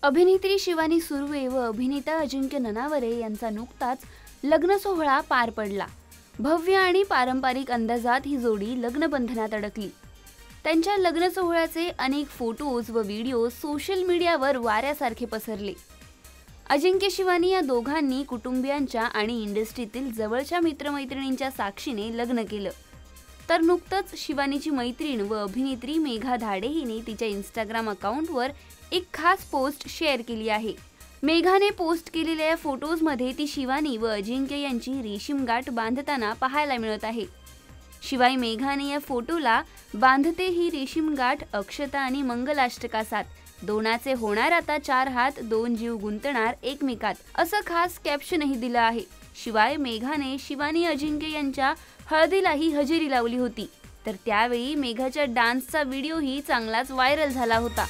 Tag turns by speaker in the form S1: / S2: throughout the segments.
S1: अभिनेत्री शिवानी सुर्वे व अभिनेता अजिंक्य ननावरे यांचा नुकताच लग्न सोहळा पार पडला। भव्य आणि पारंपरिक अंदाजात ही जोडी लग्नबंधनात अडकली। त्यांच्या लग्न सोहळ्याचे अनेक फोटोज व व्हिडिओ सोशल मीडियावर वाऱ्यासारखे पसरले। अजिंक्य शिवानी या दोघांनी कुटुंबियांच्या आणि इंडस्ट्रीतील जवळच्या मित्रमैत्रिणींच्या साक्षीने लग्न केलं। तर नुकतंच शिवानीची मैत्रीण व अभिनेत्री मेघा धाडे हिने तिच्या इंस्टाग्राम अकाउंटवर एक खास पोस्ट शेअर केली आहे। मेघाने पोस्ट केलेल्या या फोटोजमध्ये ती शिवानी व अजिंक्य यांची रेशीम गाठ बांधताना पाहायला मिळत आहे। शिवाय मेघाने या फोटोला बांधते ही रेशीम गाठ अक्षता आणि मंगलाष्टकासात दोनाचे होणार आता 4 हात 2 जीव गुंतणार एकमेकात असं खास कॅप्शनही दिलं आहे। शिवाय मेघाने शिवानी अजिंक्य यांच्या हळदीलाही हजेरी लावली होती। तर त्यावेळी मेघाच्या डान्सचा व्हिडिओही चांगलाच व्हायरल झाला होता।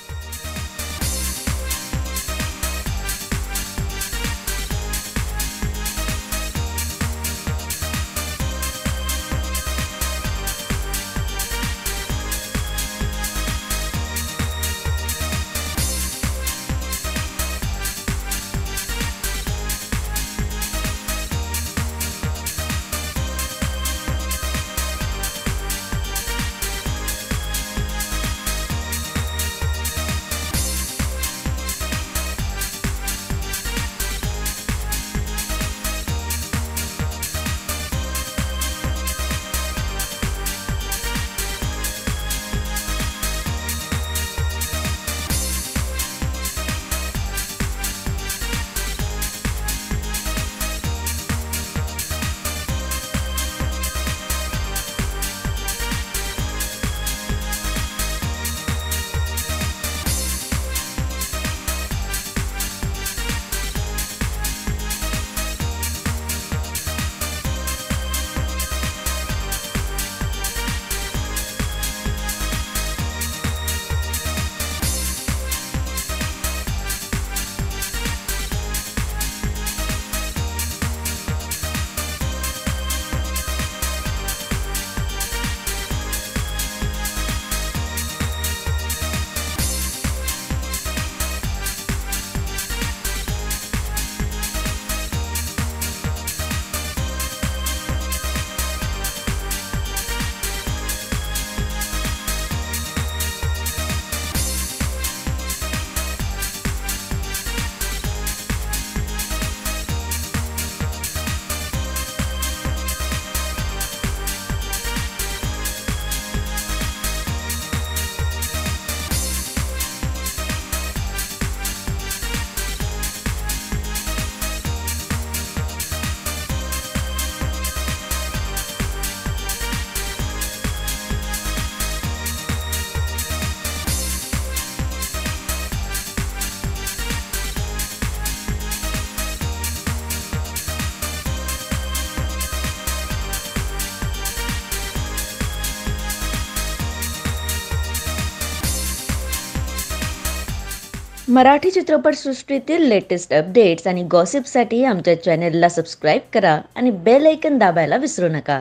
S2: मराठी चित्रपटसृष्टीतील लेटेस्ट अपडेट्स आणि गॉसिपसाठी आमच्या चॅनेलला सबस्क्राईब करा आणि बेल आयकॉन दाबायला विसरू नका।